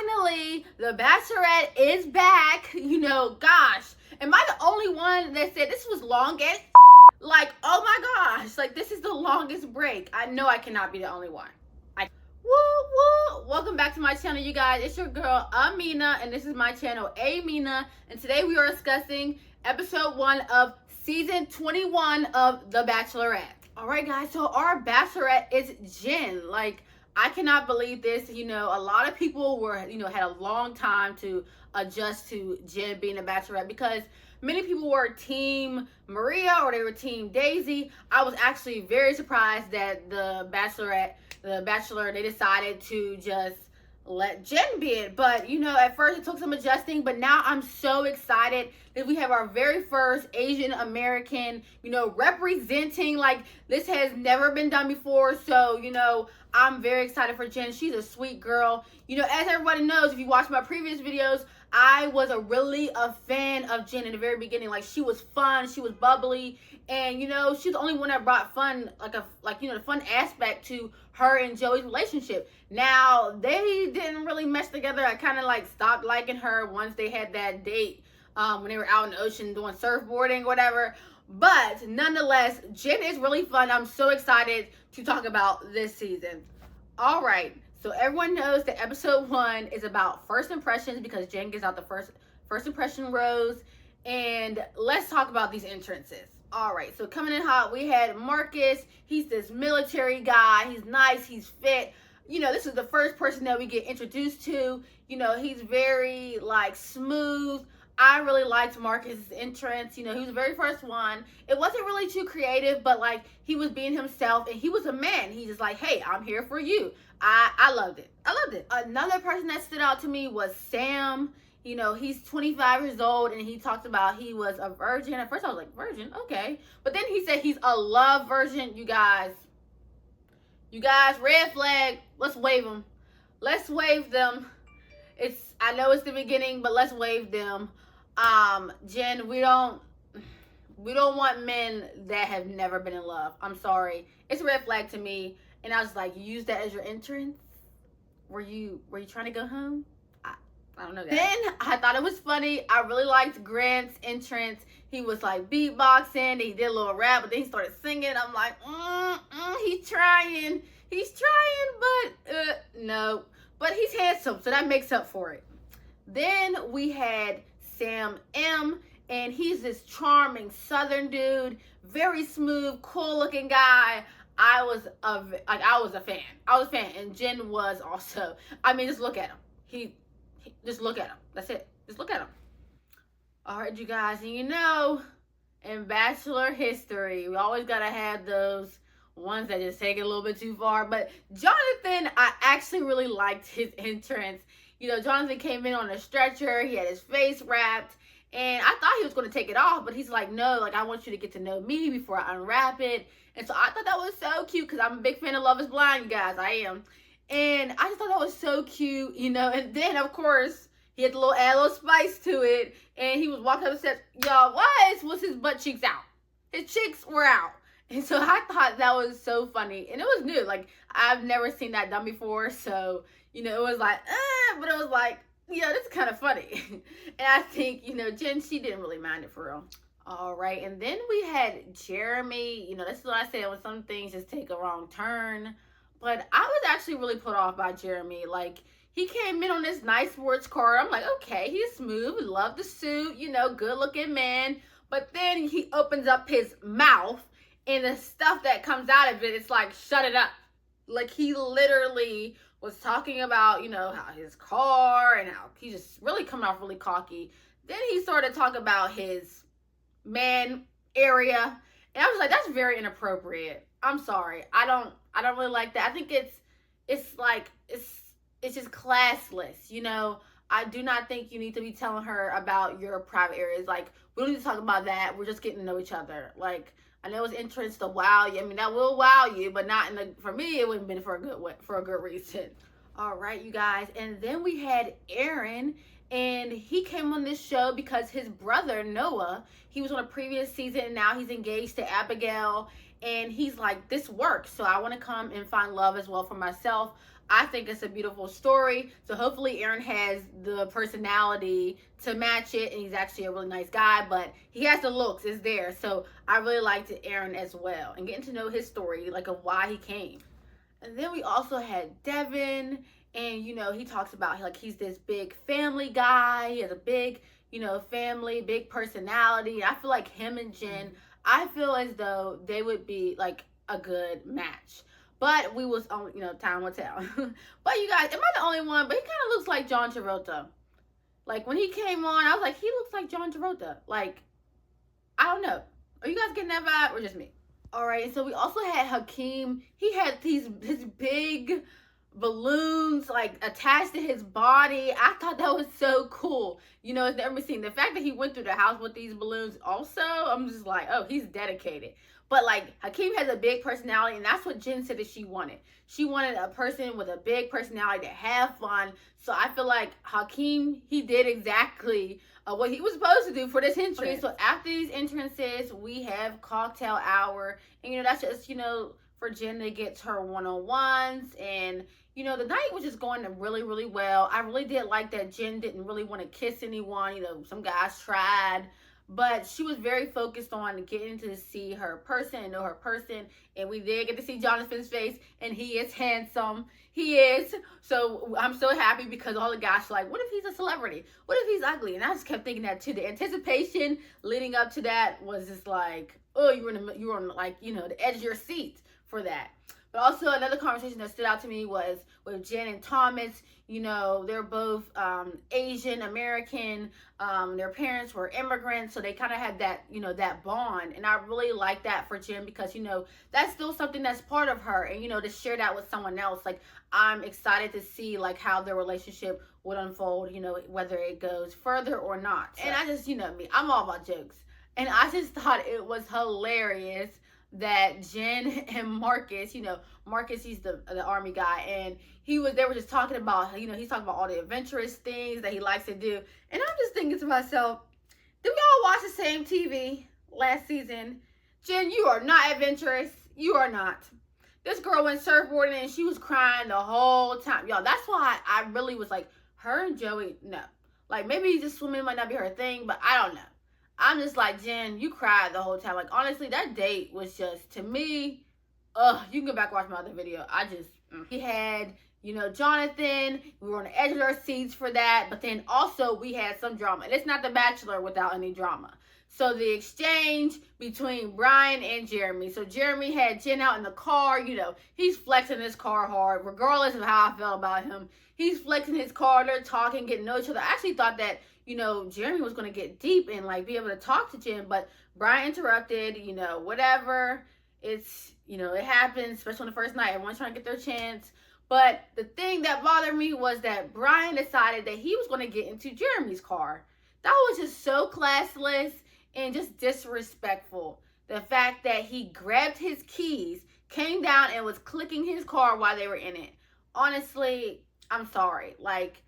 finally, the Bachelorette is back. Gosh, am I the only one that said this was long as like, oh my gosh, like this is the longest break? I know I cannot be the only one. Woo woo! Welcome back to my channel, you guys. It's your girl Amina, and this is my channel Amina. And today we are discussing episode 1 of season 21 of The Bachelorette. All right, guys. So our Bachelorette is Jenn. Like, I cannot believe this. A lot of people were, had a long time to adjust to Jenn being a Bachelorette because many people were Team Maria or they were Team Daisy. I was actually very surprised that the Bachelor, they decided to just let Jenn be it. But, at first it took some adjusting, but now I'm so excited that we have our very first Asian American, representing. Like, this has never been done before. So, I'm very excited for Jenn. She's a sweet girl. As everybody knows, if you watch my previous videos, I was really a fan of Jenn in the very beginning. Like, she was fun, she was bubbly, and she's the only one that brought fun, the fun aspect to her and Joey's relationship. Now, they didn't really mesh together. I kind of stopped liking her once they had that date when they were out in the ocean doing surfboarding or whatever. But nonetheless, Jenn is really fun. I'm so excited to talk about this season. All right. So everyone knows that episode 1 is about first impressions because Jenn gives out the first impression rose. And let's talk about these entrances. All right, so coming in hot, we had Marcus. He's this military guy. He's nice. He's fit. This is the first person that we get introduced to. He's very, smooth. I really liked Marcus's entrance. He was the very first one. It wasn't really too creative, but, he was being himself, and he was a man. He's just like, hey, I'm here for you. I loved it. I loved it. Another person that stood out to me was Sam. He's 25 years old, and he talked about he was a virgin. At first, I was like, virgin? Okay. But then he said he's a love virgin. You guys, red flag. Let's wave them. Let's wave them. I know it's the beginning, but let's wave them. Jenn, we don't want men that have never been in love. I'm sorry. It's a red flag to me. And I was like, you used that as your entrance? Were you trying to go home? I don't know. Then I thought it was funny. I really liked Grant's entrance. He was beatboxing. He did a little rap, but then he started singing. I'm like, he's trying. He's trying, but no. But he's handsome, so that makes up for it. Then we had Sam M, and he's this charming Southern dude, very smooth, cool-looking guy. I was a fan. I was a fan, and Jenn was also. I mean, just look at him. Just look at him. That's it. Just look at him. All right, you guys. And in Bachelor history, we always got to have those ones that just take it a little bit too far. But Jonathan, I actually really liked his entrance. Jonathan came in on a stretcher. He had his face wrapped. And I thought he was going to take it off. But he's like, no, I want you to get to know me before I unwrap it. And so I thought that was so cute because I'm a big fan of Love is Blind, you guys. I am. And I just thought that was so cute, And then, of course, he had to add a little spice to it. And he was walking up the steps. Y'all, why was his butt cheeks out? His cheeks were out. And so I thought that was so funny. And it was new. I've never seen that done before. So, it was but it was this is kind of funny. And I think, Jenn, she didn't really mind it for real. All right. And then we had Jeremy. This is what I said when some things just take a wrong turn. But I was actually really put off by Jeremy. He came in on this nice sports car. I'm like, okay, he's smooth. Love the suit, good looking man. But then he opens up his mouth and the stuff that comes out of it, it's shut it up. He literally was talking about, how his car and how he's just really coming off really cocky. Then he started talking about his man area. And I was like, that's very inappropriate. I'm sorry. I don't really like that. I think it's just classless. I do not think you need to be telling her about your private areas. We don't need to talk about that. We're just getting to know each other. I know it's entrance to wow you. I mean, that will wow you, but not for me, it wouldn't have been for a good reason. All right, you guys. And then we had Aaron, and he came on this show because his brother, Noah, he was on a previous season, and now he's engaged to Abigail. And he's like, this works, so I want to come and find love as well for myself. I think it's a beautiful story. So hopefully Aaron has the personality to match it, and he's actually a really nice guy, but he has the looks, it's there. So I really liked Aaron as well, and getting to know his story, like of why he came. And then we also had Devin, and he talks about like he's this big family guy. He has a big, family, big personality. I feel like him and Jenn, I feel as though they would be like a good match. But we was on, time will tell. But you guys, am I the only one? But he kind of looks like John Travolta. Like when he came on, I was like, he looks like John Travolta. Like, I don't know. Are you guys getting that vibe or just me? All right, so we also had Hakeem. He had his big balloons like attached to his body. I thought that was so cool. It's never been seen. The fact that he went through the house with these balloons also, I'm just like, oh, he's dedicated. But like Hakeem has a big personality, and that's what Jenn said that she wanted. She wanted a person with a big personality to have fun. So I feel like Hakeem, he did exactly what he was supposed to do for this entrance. Okay, so after these entrances, we have cocktail hour. And, that's just, for Jenn to get her one-on-ones. And, the night was just going really, really well. I really did like that Jenn didn't really want to kiss anyone. Some guys tried. But she was very focused on getting to see her person and know her person. And we did get to see Jonathan's face. And he is handsome. He is. So I'm so happy because all the guys were like, what if he's a celebrity? What if he's ugly? And I just kept thinking that too. The anticipation leading up to that was just like, oh, you were on like, the edge of your seat for that. But also another conversation that stood out to me was with Jenn and Thomas. They're both Asian American. Their parents were immigrants, so they kind of had that, that bond. And I really like that for Jenn because, that's still something that's part of her. And, to share that with someone else, like I'm excited to see like how their relationship would unfold, whether it goes further or not. So. And I just, me, I'm all about jokes. And I just thought it was hilarious that Jenn and Marcus, Marcus, he's the army guy, and they were just talking about, he's talking about all the adventurous things that he likes to do. And I'm just thinking to myself, did we all watch the same TV last season? Jenn, you are not adventurous. You are not. This girl went surfboarding and she was crying the whole time. Y'all, that's why I really was like, her and Joey, no. Like, maybe just swimming might not be her thing, but I don't know. I'm just like, Jenn, you cried the whole time. Like, honestly, that date was just, to me, you can go back and watch my other video. We had, Jonathan. We were on the edge of our seats for that. But then also we had some drama. And it's not The Bachelor without any drama. So the exchange between Brian and Jeremy. So Jeremy had Jenn out in the car. He's flexing his car hard, regardless of how I felt about him. He's flexing his car. They're talking, getting to know each other. I actually thought that, Jeremy was going to get deep and like be able to talk to Jenn, but Brian interrupted, whatever. It's, it happens, especially on the first night. Everyone's trying to get their chance. But the thing that bothered me was that Brian decided that he was going to get into Jeremy's car. That was just so classless and just disrespectful. The fact that he grabbed his keys, came down and was clicking his car while they were in it. Honestly, I'm sorry. Like,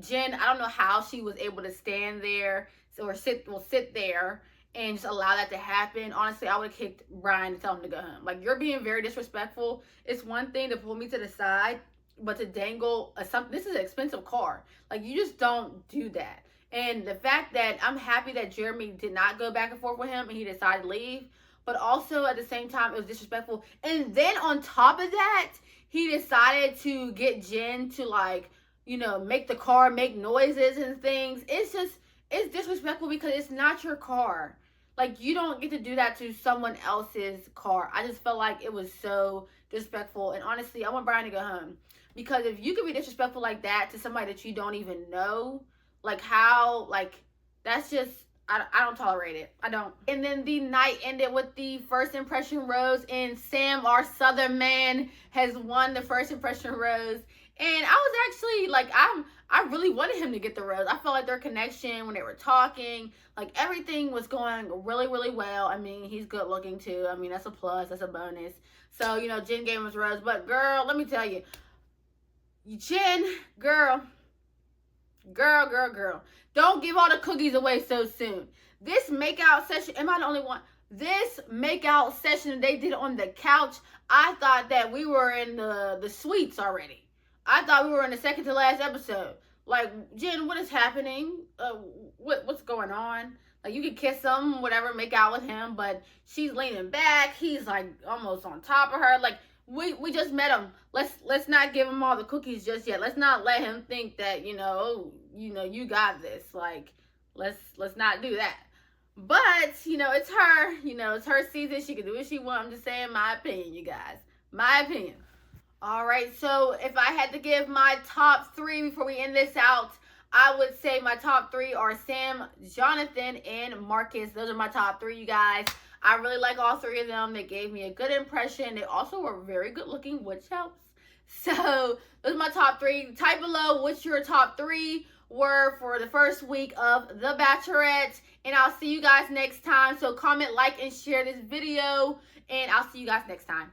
Jenn, I don't know how she was able to stand there or sit there and just allow that to happen. Honestly, I would have kicked Brian to tell him to go home. Like, you're being very disrespectful. It's one thing to pull me to the side, but to dangle something. This is an expensive car. Like, you just don't do that. And the fact that I'm happy that Jeremy did not go back and forth with him and he decided to leave, but also at the same time, it was disrespectful. And then on top of that, he decided to get Jenn to like, make the car make noises and things. It's disrespectful because it's not your car. Like, you don't get to do that to someone else's car. I just felt like it was so disrespectful. And honestly, I want Brian to go home. Because if you could be disrespectful like that to somebody that you don't even know, like how, like, that's just, I don't tolerate it. I don't. And then the night ended with the first impression rose. And Sam, our Southern man, has won the first impression rose. And I was actually, like, I really wanted him to get the rose. I felt like their connection when they were talking, like, everything was going really, really well. I mean, he's good looking, too. I mean, that's a plus. That's a bonus. So, Jenn gave him his rose. But, girl, let me tell you. Jenn, girl. Don't give all the cookies away so soon. This makeout session, am I the only one? This makeout session they did on the couch, I thought that we were in the suites already. I thought we were in the second to last episode. Like, Jenn, what is happening? What's going on? Like, you could kiss him, whatever, make out with him, but she's leaning back. He's like almost on top of her. Like, we just met him. Let's not give him all the cookies just yet. Let's not let him think that you got this. Like, let's not do that. But it's her. It's her season. She can do what she wants. I'm just saying my opinion, you guys. My opinion. All right. So if I had to give my top 3 before we end this out, I would say my top 3 are Sam, Jonathan, and Marcus. Those are my top 3, you guys. I really like all 3 of them. They gave me a good impression. They also were very good looking, which helps. So those are my top 3. Type below what your top 3 were for the first week of The Bachelorette. And I'll see you guys next time. So comment, like, and share this video. And I'll see you guys next time.